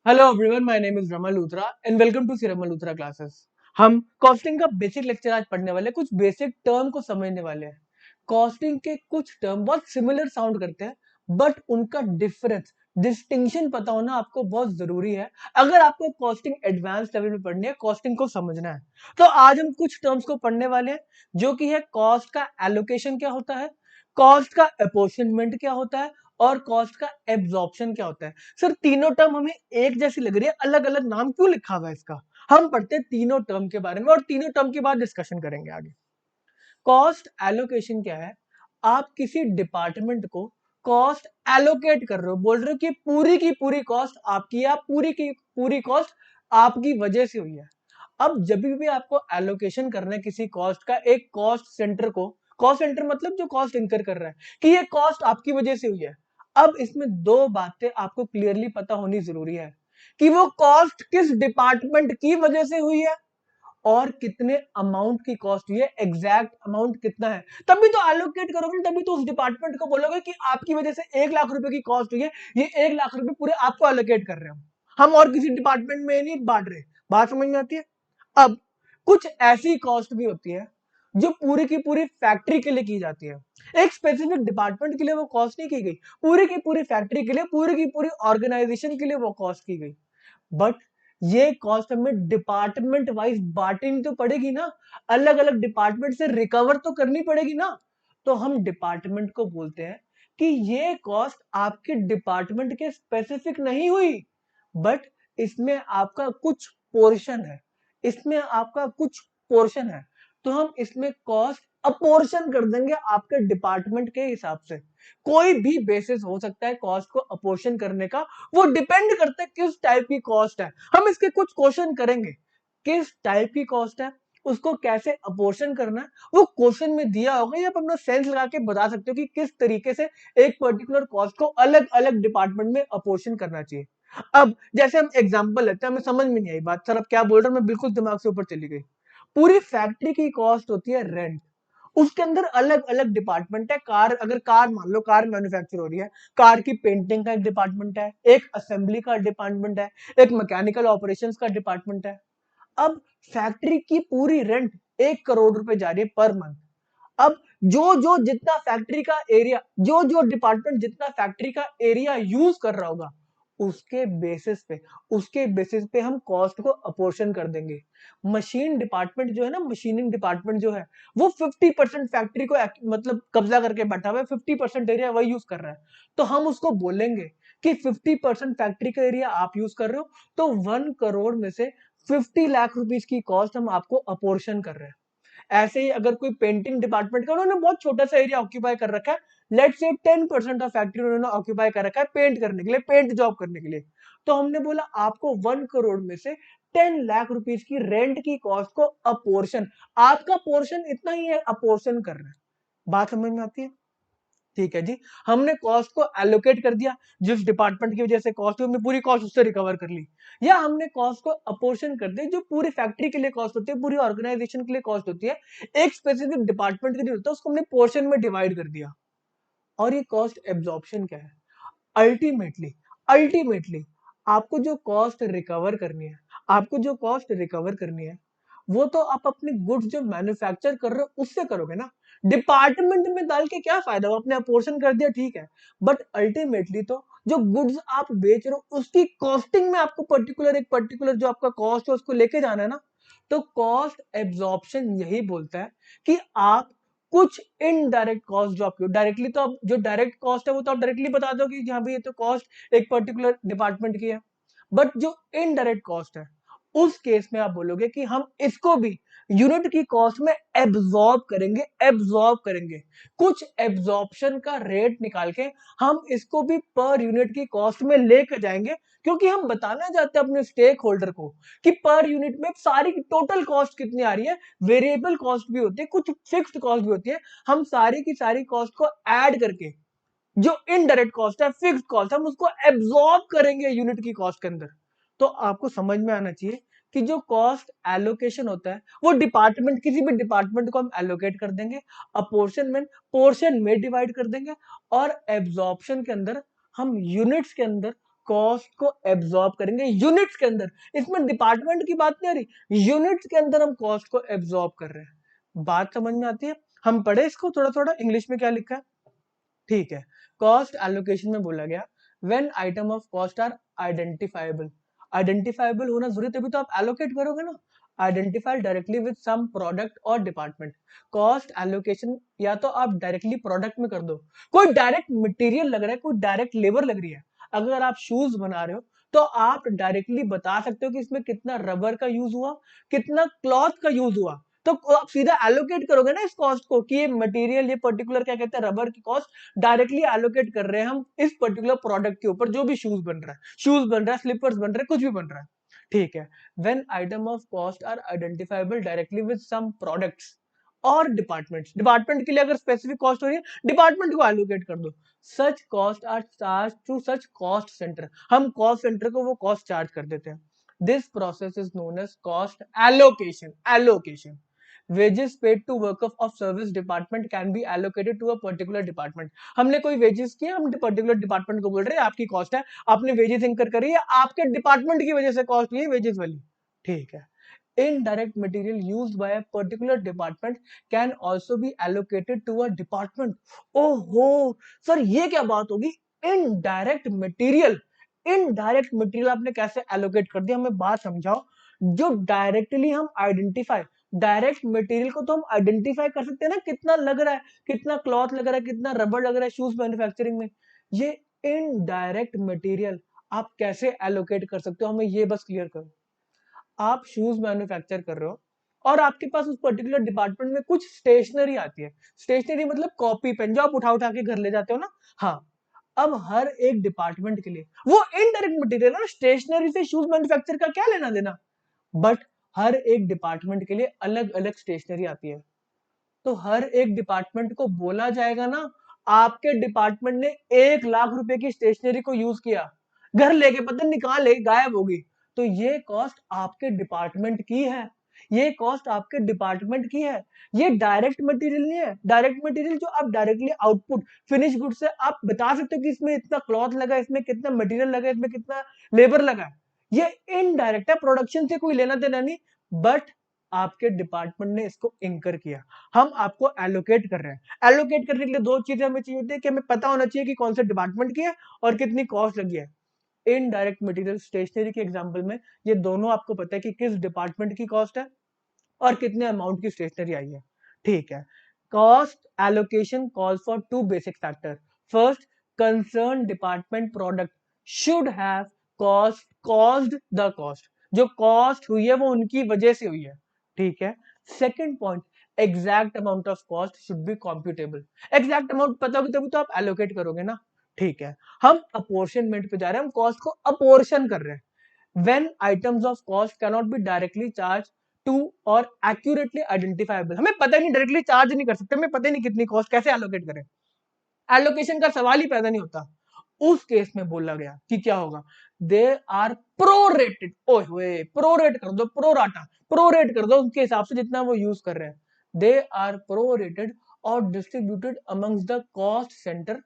Hello everyone, my name is Raman Luthra and welcome to C Raman Luthra classes. हम costing का basic lecture आज पढ़ने वाले हैं। कुछ बेसिक टर्म को समझने वाले हैं। कॉस्टिंग के कुछ टर्म बहुत सिमिलर साउंड करते हैं, बट उनका डिफरेंस डिस्टिंक्शन पता होना आपको बहुत जरूरी है। अगर आपको कॉस्टिंग एडवांस लेवल में पढ़नी है, कॉस्टिंग को समझना है, तो आज हम कुछ टर्म्स को पढ़ने वाले हैं, जो कि है कॉस्ट का एलोकेशन क्या होता है, कॉस्ट का अपॉर्शनमेंट क्या होता है, और कॉस्ट का एब्जॉर्प्शन क्या होता है। सर तीनों टर्म हमें एक जैसी लग रही है, अलग अलग नाम क्यों लिखा हुआ है इसका? हम पढ़ते हैं तीनों टर्म के बारे में और तीनों टर्म के बाद डिस्कशन करेंगे आगे। कॉस्ट एलोकेशन क्या है? आप किसी डिपार्टमेंट को कॉस्ट एलोकेट कर रहे हो, बोल रहे हो कि पूरी की पूरी कॉस्ट आपकी है, पूरी की पूरी कॉस्ट आपकी वजह से हुई है। अब जब भी आपको एलोकेशन करना है किसी कॉस्ट का, एक कॉस्ट सेंटर को, कॉस्ट सेंटर मतलब जो कॉस्ट इंकर कर रहा है, कि ये कॉस्ट आपकी वजह से हुई है। अब इसमें दो बातें आपको क्लियरली पता होनी जरूरी है, कि वो कॉस्ट किस डिपार्टमेंट की वजह से हुई है और कितने अमाउंट की कॉस्ट हुई है, एग्जैक्ट अमाउंट कितना है। तभी तो एलोकेट करोगे, तभी तो उस डिपार्टमेंट को बोलोगे कि आपकी वजह से 1 लाख रुपए की कॉस्ट हुई है, ये 1 लाख रुपए पूरे आपको एलोकेट कर रहे हो, हम और किसी डिपार्टमेंट में नहीं बांट रहे। बात समझ में आती है? अब कुछ ऐसी कॉस्ट भी होती है जो पूरी की पूरी फैक्ट्री के लिए की जाती है। एक स्पेसिफिक डिपार्टमेंट के लिए वो कॉस्ट नहीं की गई, पूरी की पूरी फैक्ट्री के लिए, पूरी की पूरी ऑर्गेनाइजेशन के लिए वो कॉस्ट की गई। बट ये कॉस्ट हमें डिपार्टमेंट वाइज बांटनी तो पड़ेगी ना, अलग अलग डिपार्टमेंट से रिकवर तो करनी पड़ेगी ना। तो हम डिपार्टमेंट को बोलते हैं कि ये कॉस्ट आपके डिपार्टमेंट के स्पेसिफिक नहीं हुई, बट इसमें आपका कुछ पोर्शन है, इसमें आपका कुछ पोर्शन है, तो हम इसमें कॉस्ट अपोर्शन कर देंगे आपके डिपार्टमेंट के हिसाब से। कोई भी बेसिस हो सकता है कॉस्ट को अपोर्शन करने का, वो डिपेंड करता है किस टाइप की कॉस्ट है। हम इसके कुछ क्वेश्चन करेंगे, किस टाइप की कॉस्ट है, उसको कैसे अपोर्शन करना है, वो क्वेश्चन में दिया होगा, या आप अपना सेंस लगा के बता सकते हो कि किस तरीके से एक पर्टिकुलर कॉस्ट को अलग अलग डिपार्टमेंट में अपोर्शन करना चाहिए। अब जैसे हम एग्जांपल लेते हैं, हमें समझ में नहीं आई बात, सर अब क्या बोल रहे हैं, मैं बिल्कुल दिमाग से ऊपर चली गई। पूरी फैक्ट्री की कॉस्ट होती है रेंट, उसके अंदर अलग अलग डिपार्टमेंट है। कार, अगर कार मान लो कार मैन्युफैक्चर हो रही है, कार की पेंटिंग का एक डिपार्टमेंट है, एक असेंबली का डिपार्टमेंट है, एक मैकेनिकल ऑपरेशंस का डिपार्टमेंट है। अब फैक्ट्री की पूरी रेंट 1 करोड़ रुपए जा रही है पर मंथ। अब जो जो जितना फैक्ट्री का एरिया, जो जो डिपार्टमेंट जितना फैक्ट्री का एरिया यूज कर रहा होगा, उसके बेसिस पे, उसके बेसिस पे हम कॉस्ट को अपोर्शन कर देंगे। मशीन डिपार्टमेंट जो है ना, मशीनिंग डिपार्टमेंट जो है, वो 50% फैक्ट्री को मतलब कब्जा करके बैठा हुआ है, 50% एरिया वही यूज कर रहा है। तो हम उसको बोलेंगे कि 50% फैक्ट्री का एरिया आप यूज कर रहे हो, तो 1 करोड़ में से 50 लाख रुपीज की कॉस्ट हम आपको अपोर्शन कर रहे हैं। ऐसे ही अगर कोई पेंटिंग डिपार्टमेंट का, उन्होंने बहुत छोटा सा एरिया ऑक्यूपाई कर रखा है, लेट्स से 10% ऑफ फैक्ट्री उन्होंने ऑक्यूपाई कर रखा है पेंट करने के लिए, पेंट जॉब करने के लिए, तो हमने बोला आपको 1 करोड़ में से 10 लाख रुपीज की रेंट की कॉस्ट को अपोर्शन, आपका पोर्शन इतना ही है, अपोर्शन कर रहे हैं। बात समझ में आती है? ठीक है जी। हमने कॉस्ट को एलोकेट कर दिया, जिस डिपार्टमेंट की वजह से कॉस्ट हुई, हमने पूरी कॉस्ट उससे रिकवर कर ली। या हमने कॉस्ट को अपोर्शन कर दिया, जो पूरी फैक्ट्री के लिए कॉस्ट होती है, पूरी ऑर्गेनाइजेशन के लिए कॉस्ट होती है, एक स्पेसिफिक डिपार्टमेंट के लिए होता है, उसको हमने पोर्शन में डिवाइड कर दिया। और ये कॉस्ट एब्जॉर्प्शन क्या है? अल्टीमेटली, अल्टीमेटली आपको जो कॉस्ट रिकवर करनी है, आपको जो कॉस्ट रिकवर करनी है, वो तो आप अपने गुड्स जो मैन्युफैक्चर कर रहे हो उससे करोगे ना। डिपार्टमेंट में डाल के क्या फायदा, वो आपने अपोर्शन कर दिया ठीक है, बट अल्टीमेटली तो जो गुड्स आप बेच रहे हो उसकी कॉस्टिंग में आपको पर्टिकुलर, एक पर्टिकुलर जो आपका कॉस्ट है उसको लेके जाना है ना। तो कॉस्ट एब्जॉर्प्शन यही बोलता है कि आप कुछ इनडायरेक्ट कॉस्ट जो आपकी, डायरेक्टली तो आप जो डायरेक्ट कॉस्ट है वो तो आप डायरेक्टली बता दो कि यहाँ पे ये तो कॉस्ट एक पर्टिकुलर डिपार्टमेंट की है, बट जो इनडायरेक्ट कॉस्ट है, उस केस में आप बोलोगे कि हम इसको भी यूनिट की कॉस्ट में एब्जॉर्ब करेंगे, एब्जॉर्ब करेंगे। कुछ एब्जॉर्प्शन का रेट निकाल के हम इसको भी पर यूनिट की कॉस्ट में लेकर जाएंगे, क्योंकि हम बताना चाहते हैं अपने स्टेक होल्डर को कि पर यूनिट में सारी टोटल कॉस्ट कितनी आ रही है। वेरिएबल कॉस्ट भी होती है, कुछ फिक्स्ड कॉस्ट भी होती है, हम सारी की सारी कॉस्ट को ऐड करके जो इनडायरेक्ट कॉस्ट है, फिक्स्ड कॉस्ट, हम उसको एब्सॉर्ब करेंगे यूनिट की कॉस्ट के अंदर। तो आपको समझ में आना चाहिए कि जो कॉस्ट एलोकेशन होता है, वो डिपार्टमेंट, किसी भी डिपार्टमेंट को हम एलोकेट कर देंगे, अपोर्शनमेंट पोर्शन में डिवाइड कर देंगे, और एब्जॉर्प्शन के अंदर हम यूनिट्स के अंदर कॉस्ट को एब्जॉर्ब करेंगे यूनिट्स के अंदर। इसमें डिपार्टमेंट की बात नहीं आ रही, यूनिट्स के अंदर हम कॉस्ट को एब्जॉर्ब कर रहे हैं। बात समझ में आती है? हम पढ़े इसको थोड़ा थोड़ा, इंग्लिश में क्या लिखा है, ठीक है। कॉस्ट एलोकेशन में बोला गया when item of cost are identifiable. Identifiable होना जरूरी, तभी तो आप एलोकेट करोगे ना। Identified directly with some product और डिपार्टमेंट। कॉस्ट एलोकेशन या तो आप डायरेक्टली प्रोडक्ट में कर दो, कोई डायरेक्ट मटेरियल लग रहा है, कोई डायरेक्ट लेबर लग रही है। अगर आप शूज बना रहे हो तो आप डायरेक्टली बता सकते हो कि इसमें कितना रबर का यूज हुआ, कितना क्लॉथ का यूज हुआ। तो आप सीधा एलोकेट करोगे ना इस कॉस्ट को कि ये मटेरियल, ये पर्टिकुलर क्या कहते हैं, रबर की कॉस्ट डायरेक्टली एलोकेट कर रहे हैं हम इस पर्टिकुलर प्रोडक्ट के ऊपर, जो भी शूज बन रहा है, शूज बन रहा है, स्लीपर्स बन रहे हैं, कुछ भी बन रहा है, ठीक है। When item of cost are identifiable directly with some products और डिपार्टमेंट्स, डिपार्टमेंट के लिए अगर स्पेसिफिक कॉस्ट हो रही है, डिपार्टमेंट को एलोकेट कर दो। Such cost are charge to such cost centre, हम कॉस्ट सेंटर को वो कॉस्ट चार्ज कर देते हैं। This process is known as cost allocation. Allocation, wages paid to worker of service department can be allocated to a particular department। हमने कोई wages किए, हम पर्टिकुलर डिपार्टमेंट को बोल रहे हैं आपकी कॉस्ट है, आपने wages इंकर करी है, आपके डिपार्टमेंट की वजह से कॉस्ट हुई है wages वाली, ठीक है। Indirect material used by a particular department can also be allocated to a department। ओहो सर, ये क्या बात होगी, इनडायरेक्ट मटेरियल। इनडायरेक्ट मटेरियल आपने कैसे एलोकेट कर दिया, हमें बात समझाओ। जो डायरेक्टली हम आइडेंटिफाई, डायरेक्ट मटेरियल को तो हम आइडेंटिफाई कर सकते हैं ना, कितना लग रहा है, कितना क्लॉथ लग रहा है, कितना रबर लग रहा है शूज मैन्युफैक्चरिंग में। ये इनडायरेक्ट मटेरियल आप कैसे एलोकेट कर सकते हो, हमें ये बस क्लियर करो। आप शूज मैन्युफैक्चर कर रहे हो और आपके पास उस पर्टिकुलर डिपार्टमेंट में कुछ स्टेशनरी आती है। स्टेशनरी मतलब कॉपी पेन, जो आप उठा उठा के घर ले जाते हो ना। हाँ, अब हर एक डिपार्टमेंट के लिए वो इनडायरेक्ट मटेरियल है ना, स्टेशनरी से शूज मैन्युफैक्चर का क्या लेना देना। बट हर एक डिपार्टमेंट के लिए अलग अलग स्टेशनरी आती है। तो हर एक डिपार्टमेंट को बोला जाएगा ना, आपके डिपार्टमेंट ने 1 लाख रुपए की स्टेशनरी को यूज किया, घर लेके पता नहीं कहां ले गायब होगी, तो ये कॉस्ट आपके डिपार्टमेंट की है। ये कॉस्ट आपके डिपार्टमेंट की है। ये डायरेक्ट मटेरियल नहीं है। डायरेक्ट मटेरियल जो आप डायरेक्टली आउटपुट फिनिश गुड से आप बता सकते हो कि इसमें इतना क्लॉथ लगा, इसमें कितना मटेरियल लगा, इसमें कितना लेबर लगा। ये इनडायरेक्ट है, प्रोडक्शन से कोई लेना देना नहीं, बट आपके डिपार्टमेंट ने इसको इंकर किया। हम आपको एलोकेट कर रहे हैं। एलोकेट करने के लिए दो चीजें हमें चाहिए होती है कि हमें पता होना चाहिए कि कौन से डिपार्टमेंट की है और कितनी कॉस्ट लगी है। इनडायरेक्ट मटेरियल स्टेशनरी के एग्जांपल में ये दोनों आपको पता है कि किस डिपार्टमेंट की कॉस्ट है और कितने अमाउंट की स्टेशनरी आई है, ठीक है। Cost allocation calls for two basic factor. First, concern department product should have cost caused the cost, जो कॉस्ट हुई है वो उनकी वजह से हुई है, ठीक है। Second point, exact amount of cost should be computable. Exact amount पता होगी तभी तो आप एलोकेट करोगे ना, ठीक है। हम अपोर्शनमेंट पे जा रहे हैं, हम कॉस्ट को अपोर्शन कर रहे हैं। when items of cost cannot be directly charged to or accurately identifiable। हमें पता ही नहीं, डायरेक्टली चार्ज नहीं कर सकते, हमें पता ही नहीं कितनी कॉस्ट, कैसे एलोकेट करें, एलोकेशन का सवाल ही पैदा नहीं होता। उस केस में बोला गया कि क्या होगा, दे आर प्रोरेटेड। ओए प्रोरेट कर दो, प्रोराटा, प्रोरेट कर दो उनके हिसाब से जितना वो यूज कर रहे हैं। दे आर प्रोरेटेड और distributed amongst the cost centre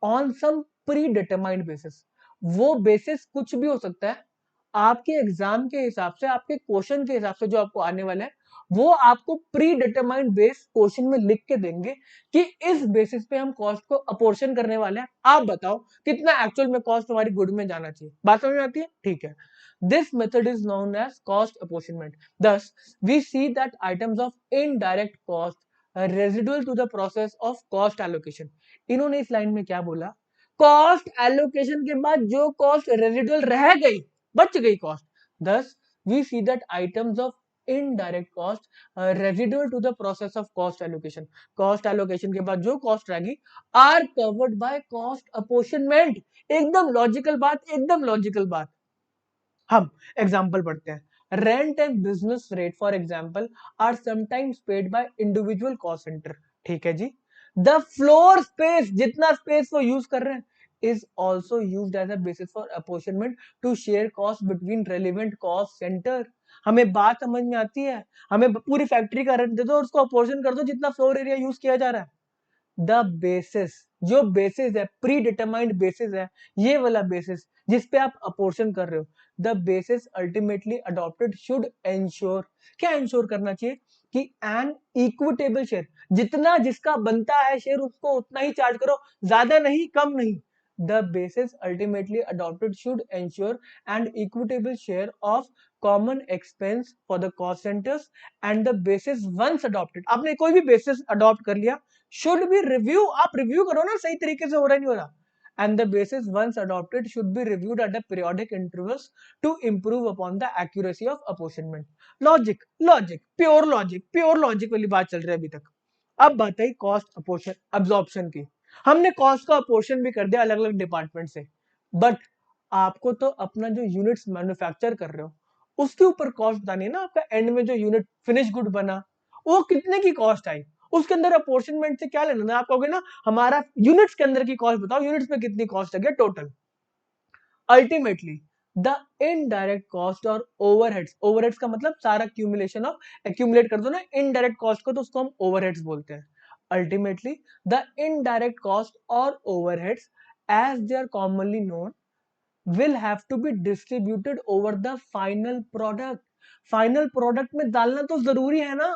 on some predetermined basis. वो बेसिस कुछ भी हो सकता है, आपके एग्जाम के हिसाब से, आपके क्वेश्चन के हिसाब से जो आपको आने वाला है, वो आपको प्री डिटरमाइंड बेस क्वेश्चन में लिख के देंगे कि इस बेसिस पे हम कॉस्ट को अपोर्शन करने वाले हैं। आप बताओ कितना एक्चुअल में कॉस्ट हमारी गुड में जाना चाहिए। बात समझ में आती है, ठीक है। This method is known as cost apportionment. thus we see that items of indirect cost are residual to the process of cost allocation। इन्होंने इस लाइन में क्या बोला, कॉस्ट एलोकेशन के बाद जो कॉस्ट रेजिडुअल रह गई, बच गई cost, thus we see that items of indirect cost residual to the process of cost allocation। cost allocation के बाद जो कॉस्ट रहेगी are covered by cost apportionment। एकदम लॉजिकल बात, एकदम लॉजिकल बात। हम एग्जांपल पढ़ते हैं। Rent and business rate for example are sometimes paid by individual cost centre, ठीक है जी। द फ्लोर स्पेस, जितना स्पेस वो यूज कर रहे हैं, is also used as a basis for apportionment to share cost between relevant cost center। हमें बात समझ में आती है, हमें पूरी फैक्ट्री का रेंट दे दो और उसको अपोर्शन कर दो जितना फ्लोर एरिया यूज किया जा रहा है। द बेसिस, जो बेसिस है, प्री डिटरमाइंड बेसिस है, ये वाला बेसिस जिस पे आप अपोर्शन कर रहे हो, the basis ultimately adopted should ensure, क्या एंश्योर करना चाहिए कि एन इक्विटेबल शेयर, जितना जिसका बनता है शेयर उसको उतना ही चार्ज करो, ज्यादा नहीं कम नहीं। The basis ultimately adopted should ensure and equitable share of common expense for the cost centres and the basis once adopted, आपने कोई भी बेसिस अडॉप्ट कर लिया, शुड बी रिव्यू, आप रिव्यू करो ना सही तरीके से हो रहा नहीं हो रहा, and the basis once adopted should be reviewed at a periodic intervals to improve upon the accuracy of apportionment. Logic logic pure logic वाली बात चल रही है अभी तक। अब बात आई कॉस्ट अपोर्शन अब्जॉर्प्शन की। हमने कॉस्ट का अपोर्शन भी कर दिया अलग अलग डिपार्टमेंट से, बट आपको तो अपना जो यूनिट्स मैन्युफैक्चर कर रहे हो उसके ऊपर कॉस्ट बतानी है ना, आपका एंड में जो यूनिट फिनिश गुड बना वो कितने की कॉस्ट आई, उसके अंदर अपोर्शनमेंट से क्या लेना है। आप कहोगे ना हमारा यूनिट्स के अंदर की कॉस्ट बताओ, यूनिट्स में कितनी कॉस्ट लगे total. Ultimately the indirect cost और ओवरहेड्स, ओवरहेड्स का मतलब सारा एक्यूमुलेशन ऑफ, एक्यूमुलेट कर दो ना इनडायरेक्ट कॉस्ट को तो उसको हम ओवरहेड्स बोलते हैं। अल्टीमेटली द इनडायरेक्ट कॉस्ट और overheads as they are commonly known will have to be distributed over the final product, final product में डालना तो जरूरी है ना,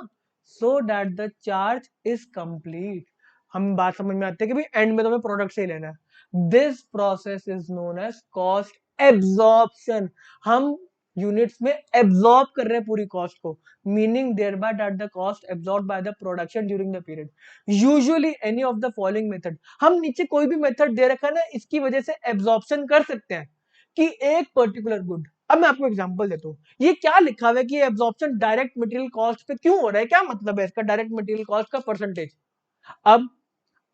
so that the charge is complete। हम बात समझ में आती है कि भाई एंड में तो हमें प्रोडक्ट से ही लेना है। This process is known as cost absorption, हम यूनिट्स में एब्जॉर्ब कर रहे हैं पूरी कॉस्ट को, meaning thereby that the cost absorb by the production during the period, usually any of the following method, हम नीचे कोई भी मेथड दे रखा है ना इसकी वजह से एब्जॉर्प्शन कर सकते हैं कि एक पर्टिकुलर गुड। अब मैं आपको एग्जांपल देता हूँ, ये क्या लिखा हुआ है कि एब्जॉर्प्शन डायरेक्ट मटेरियल कॉस्ट पे क्यों हो रहा है, क्या मतलब है इसका डायरेक्ट मटेरियल कॉस्ट का परसेंटेज। अब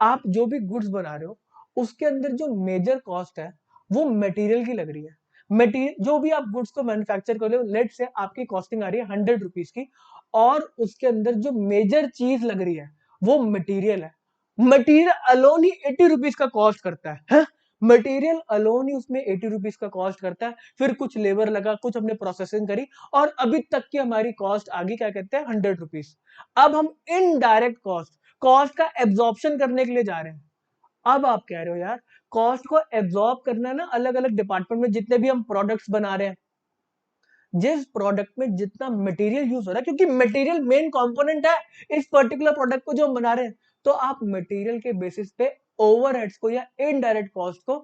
आप जो भी गुड्स बना रहे हो उसके अंदर जो मेजर कॉस्ट है वो मटेरियल की लग रही है। मटेरियल जो भी आप गुड्स को मैन्युफैक्चर कर रहे हो, लेट से आपकी कॉस्टिंग आ रही है 100 रुपीज की, और उसके अंदर जो मेजर चीज लग रही है वो मटेरियल है। मटेरियल अलोन ही 80 रुपीज का कॉस्ट करता है, मटेरियल अलोन ही उसमें 80 रुपीज का कॉस्ट करता है, फिर कुछ लेबर लगा, कुछ हमने प्रोसेसिंग करी, और अभी तक की हमारी कॉस्ट आ गई क्या कहते हैं 100 रुपीज। अब हम इनडायरेक्ट कॉस्ट का एब्जॉर्प्शन करने के लिए जा रहे हैं। अब आप कह रहे हो यार कॉस्ट को एब्जॉर्ब करना है ना अलग अलग डिपार्टमेंट में, जितने भी हम प्रोडक्ट्स बना रहे हैं, जिस प्रोडक्ट में जितना मटेरियल यूज हो रहा है, क्योंकि मटेरियल मेन कंपोनेंट है इस पर्टिकुलर प्रोडक्ट को जो हम बना रहे हैं, तो आप मटेरियल के बेसिस पे ओवरहेड्स को या इनडायरेक्ट कॉस्ट को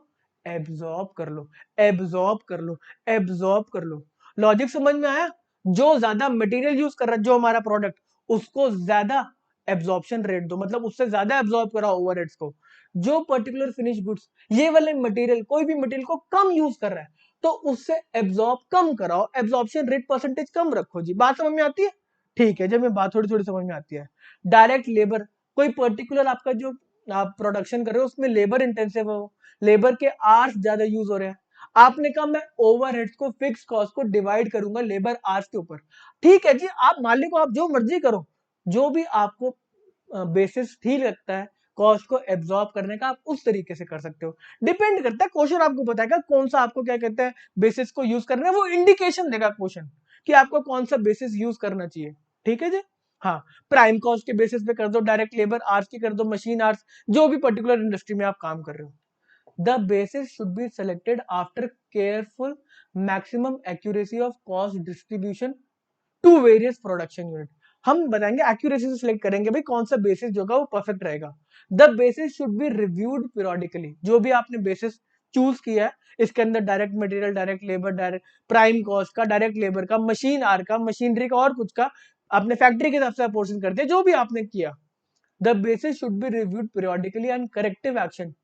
एब्जॉर्ब कर लो, एब्जॉर्ब कर लो, एब्जॉर्ब कर लो। लॉजिक समझ में आया? जो ज्यादा मटेरियल यूज कर रहा है जो हमारा प्रोडक्ट, उसको ज्यादा एब्जॉर्प्शन रेट दो, मतलब उससे ज्यादा एब्जॉर्ब कराओ ओवरहेड्स को। जो पर्टिकुलर फिनिश गुड्स ये वाले मटेरियल कोई भी मटेरियल को कम यूज कर रहा है तो उससे एब्जॉर्ब कम कराओ, एब्जॉर्प्शन रेट परसेंटेज कम रखो। जी बात समझ में आती है? ठीक है, जब मैं बात थोड़ी थोड़ी समझ में आती है। डायरेक्ट लेबर, कोई पर्टिकुलर आपका जो आप प्रोडक्शन कर रहे हो उसमें लेबर इंटेंसिव हो, लेबर के आवर्स ज्यादा यूज हो रहे हैं, आपने कहा मैं ओवरहेड्स को फिक्स कॉस्ट को डिवाइड करूंगा लेबर आवर्स के ऊपर। ठीक है जी, आप मालिक हो, आप जो मर्जी करो, जो भी आपको बेसिस ठीक लगता है कॉस्ट को एब्जॉर्ब करने का, आप उस तरीके से कर सकते हो। डिपेंड करता है, क्वेश्चन आपको बताएगा कौन सा आपको क्या कहते हैं बेसिस को यूज करना है, वो इंडिकेशन देगा क्वेश्चन कि आपको कौन सा बेसिस यूज करना चाहिए। ठीक है जी। हाँ, प्राइम कॉस्ट के बेसिस पे कर दो, डायरेक्ट लेबर आवर्स की कर दो, मशीन आवर्स, जो भी पर्टिकुलर इंडस्ट्री में आप काम कर रहे हो। The basis should be selected after careful maximum accuracy of cost distribution to various production unit. हम बताएंगे एक्यूरेसी से सिलेक्ट करेंगे भाई कौन सा बेसिस जो होगा वो परफेक्ट रहेगा। The basis should be reviewed periodically, जो भी आपने बेसिस चूज किया है इसके अंदर direct material, direct labour, direct prime cost का, डायरेक्ट लेबर का, मशीन आर का, मशीनरी का और कुछ का, आपने फैक्ट्री के हिसाब से पोर्शन कर दिया जो भी आपने किया। The basis should be reviewed periodically and corrective action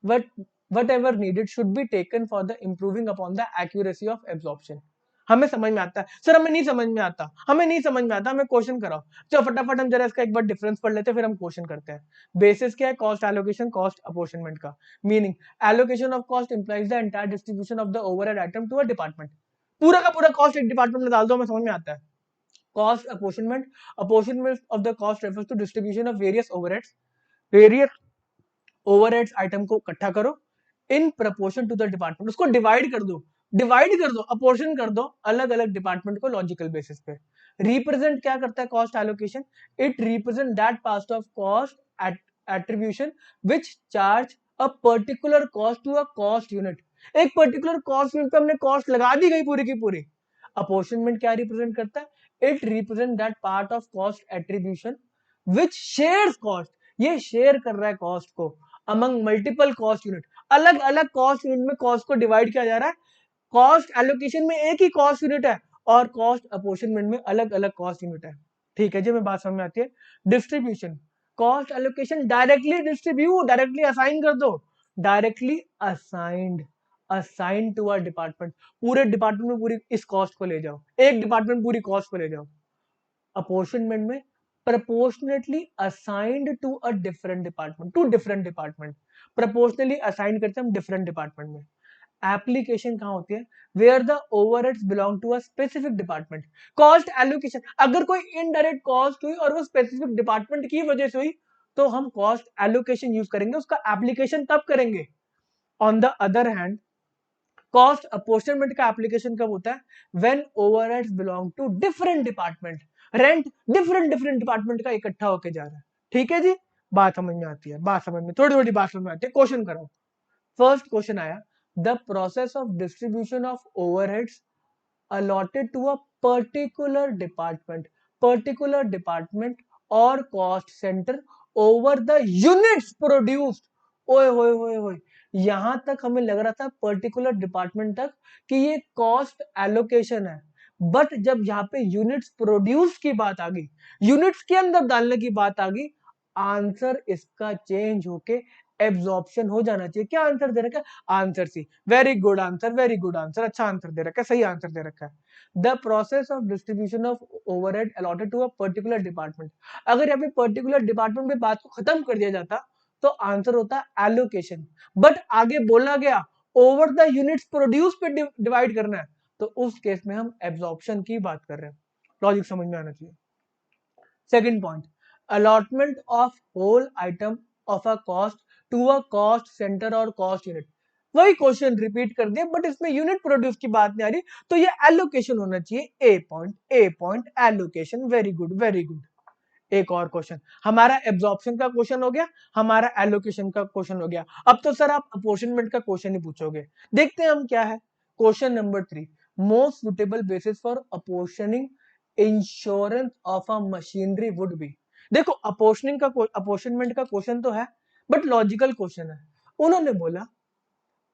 what whatever needed should be taken for the improving upon the accuracy of absorption। हमें समझ में आता है सर, हमें नहीं समझ में आता, हमें नहीं समझ में आता, हमें क्वेश्चन कराओ। चलो फटाफट हम जरा इसका एक बार डिफरेंस पढ़ लेते हैं फिर हम क्वेश्चन करते हैं। बेसिस क्या है? कॉस्ट एलोकेशन, कॉस्ट अपॉर्शनमेंट का meaning, allocation of cost implies the entire distribution of the overhead item to a department. पूरा का पूरा कॉस्ट एक डिपार्टमेंट में डाल दो, हमें समझ में आता है। Cost apportionment, apportionment of the cost refers to distribution of various overheads, various overheads item को इकट्ठा करो in proportion to the department, उसको डिवाइड कर दो, डिवाइड कर दो, अपोर्शन कर दो अलग अलग डिपार्टमेंट को लॉजिकल बेसिस पे। रिप्रेजेंट क्या करता है cost allocation? It represent that part of cost attribution which charge a particular cost to a cost unit. एक पर्टिकुलर कॉस्ट यूनिट पे हमने कॉस्ट लगा दी गई पूरी की पूरी। अपोर्शनमेंट क्या रिप्रेजेंट करता है? It represent that part of cost attribution which shares cost, ये शेयर कर रहा है कॉस्ट को अमंग मल्टीपल कॉस्ट यूनिट। अलग अलग कॉस्ट यूनिट में कॉस्ट को डिवाइड किया जा रहा है। कॉस्ट एलोकेशन में एक ही कॉस्ट यूनिट है और कॉस्ट अपोर्शनमेंट में अलग अलग कॉस्ट यूनिट है। ठीक है जी, मैं बात समझ में आती है। Distribution, cost allocation directly distribute, directly assign कर दो, directly assigned, assign to a department, पूरे डिपार्टमेंट में पूरी इस कॉस्ट को ले जाओ, एक डिपार्टमेंट पूरी कॉस्ट को ले जाओ। अपोर्शनमेंट में proportionately assigned to a different department, to different department, proportionally assign करते हैं हम डिफरेंट डिपार्टमेंट में। एप्लीकेशन कहां होती है? Where the overheads belong to a specific department. Cost allocation, अगर कोई इनडायरेक्ट कॉस्ट हुई और वो स्पेसिफिक डिपार्टमेंट की वजह से हुई तो हम कॉस्ट एलोकेशन यूज करेंगे, उसका एप्लीकेशन तब करेंगे। On the other hand cost apportionment का एप्लीकेशन कब होता है? When overheads belong to different department, rent different different department का इकट्ठा होके जा रहा है। ठीक है जी, बात समझ में आती है, बात समझ में, थोड़ी थोड़ी बात समझ में आती है। क्वेश्चन करो। फर्स्ट क्वेश्चन आया, the process of distribution of overheads allotted to a particular department or cost center over the units produced। ओए होए होए होए, यहां तक हमें लग रहा था पर्टिकुलर डिपार्टमेंट तक कि ये कॉस्ट एलोकेशन है, बट जब यहाँ पे यूनिट्स प्रोड्यूस की बात आ गई, यूनिट्स के अंदर डालने की बात आ गई, आंसर इसका चेंज होके एब्जॉर्प्शन हो जाना चाहिए। क्या आंसर दे रखा है? Answer C. Very good answer, very good answer, अच्छा आंसर दे रखा है, सही आंसर दे रखा है। The process of distribution of overhead allotted to a particular department, अगर यहाँ पे पर्टिकुलर डिपार्टमेंट पे बात को खत्म कर दिया जाता तो आंसर होता एलोकेशन, बट आगे बोला गया ओवर द यूनिट्स प्रोड्यूस पे डिवाइड करना है, तो उस केस में हम एब्जॉर्प्शन की बात कर रहे हैं। लॉजिक समझ में आना चाहिए। Second point, allotment of whole item of a cost to a cost centre और कॉस्ट यूनिट। वही क्वेश्चन रिपीट कर दिया बट इसमें यूनिट प्रोड्यूस की बात नहीं आ रही, तो ये एलोकेशन होना चाहिए। A point allocation, very good very good. एक और क्वेश्चन, हमारा एब्जॉर्प्शन का क्वेश्चन हो गया, हमारा एलोकेशन का क्वेश्चन हो गया। अब तो सर आप अपोर्शनमेंट का क्वेश्चन ही पूछोगे, देखते हैं हम क्या है। Question number 3, most suitable basis for apportioning insurance of a machinery would be. देखो अपोर्शनिंग का अपोर्शनमेंट का क्वेश्चन तो है बट लॉजिकल क्वेश्चन है। उन्होंने बोला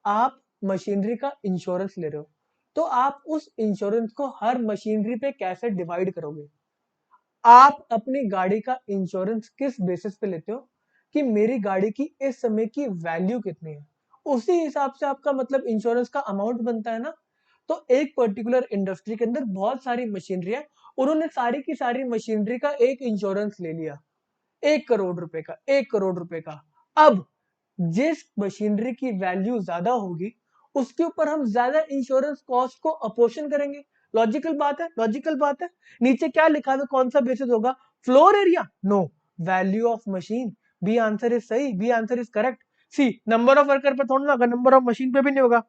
आप मशीनरी का इंश्योरेंस ले रहे हो तो आप उस इंश्योरेंस को हर मशीनरी पे कैसे डिवाइड करोगे? आप अपनी गाड़ी का इंश्योरेंस किस बेसिस पे लेते हो कि मेरी गाड़ी की इस समय की वैल्यू कितनी है, उसी हिसाब से आपका मतलब इंश्योरेंस का अमाउंट बनता है ना। तो एक पर्टिकुलर इंडस्ट्री के अंदर बहुत सारी मशीनरी है, उन्होंने सारी की सारी मशीनरी का एक इंश्योरेंस ले लिया, 1 करोड़ रुपए का, 1 करोड़ रुपए का। अब जिस मशीनरी की वैल्यू ज्यादा होगी उसके ऊपर हम ज्यादा इंश्योरेंस कॉस्ट को अपोर्शन करेंगे। लॉजिकल बात है, लॉजिकल बात है। नीचे क्या लिखा है, कौन सा बेसिस होगा? Floor area? No, value of machine. B answer is सही, B answer is correct. C number of worker पे थोड़ा ना होगा, नंबर ऑफ मशीन पे भी नहीं होगा।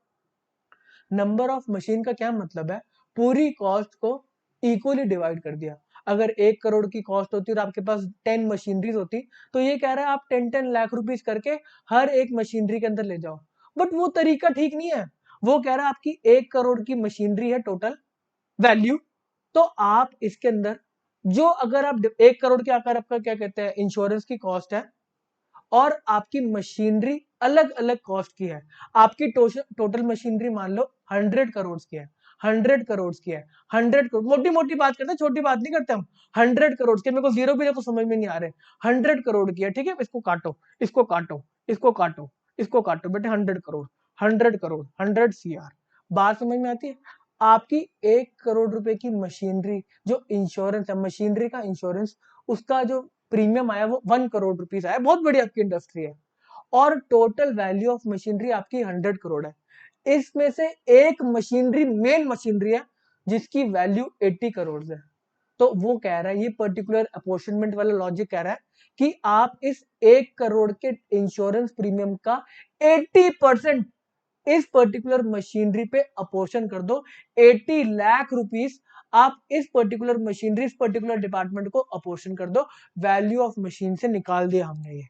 नंबर ऑफ मशीन का क्या मतलब है? पूरी कॉस्ट को इक्वली डिवाइड कर दिया। अगर 1 करोड़ की कॉस्ट होती और आपके पास 10 मशीनरीज होती तो ये कह रहा है आप 10 लाख रुपीस करके हर एक मशीनरी के अंदर ले जाओ, बट वो तरीका ठीक नहीं है। वो कह रहा है आपकी 1 करोड़ की मशीनरी है टोटल वैल्यू, तो आप इसके अंदर जो अगर आप 1 करोड़ के आकार आपका क्या कहते हैं इंश्योरेंस की कॉस्ट है और आपकी मशीनरी अलग अलग कॉस्ट की है, आपकी टोटल मशीनरी मान लो 100 करोड़ की है, 100 करोड़ की है, 100 करोड़, मोटी मोटी बात करते हैं, छोटी बात नहीं करते हम। 100 करोड़ की, मेरे को जीरो भी देखो समझ में नहीं आ रहे, 100 करोड़ की है, ठीक है। इसको काटो, इसको काटो, इसको काटो, इसको काटो बेटे, 100 करोड़, 100 करोड़, 100 CR। बात समझ में आती है? आपकी 1 करोड़ रुपए की मशीनरी जो इंश्योरेंस है, मशीनरी का इंश्योरेंस, उसका जो प्रीमियम आया वो 1 करोड़ रुपीज आया, बहुत बड़ी आपकी इंडस्ट्री है, और टोटल वैल्यू ऑफ मशीनरी आपकी 100 करोड़ है। इसमें से एक मशीनरी मेन मशीनरी है जिसकी वैल्यू 80 करोड़ है। तो वो कह रहा है, ये पर्टिकुलर अपोर्शनमेंट वाला लॉजिक कह रहा है कि आप इस 1 करोड़ के इंश्योरेंस प्रीमियम का 80% इस पर्टिकुलर मशीनरी पे अपोर्शन कर दो। 80 लाख रुपीस आप इस पर्टिकुलर मशीनरी, इस पर्टिकुलर डिपार्टमेंट को अपोर्शन कर दो। वैल्यू ऑफ मशीन से निकाल दिया हमने ये।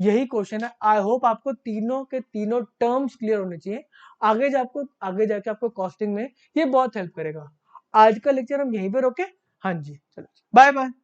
यही क्वेश्चन है। आई होप आपको तीनों के तीनों टर्म्स क्लियर होने चाहिए। आगे जाके आपको कॉस्टिंग में ये बहुत हेल्प करेगा। आज का लेक्चर हम यहीं पे रोके। हाँ जी, चलो बाय बाय।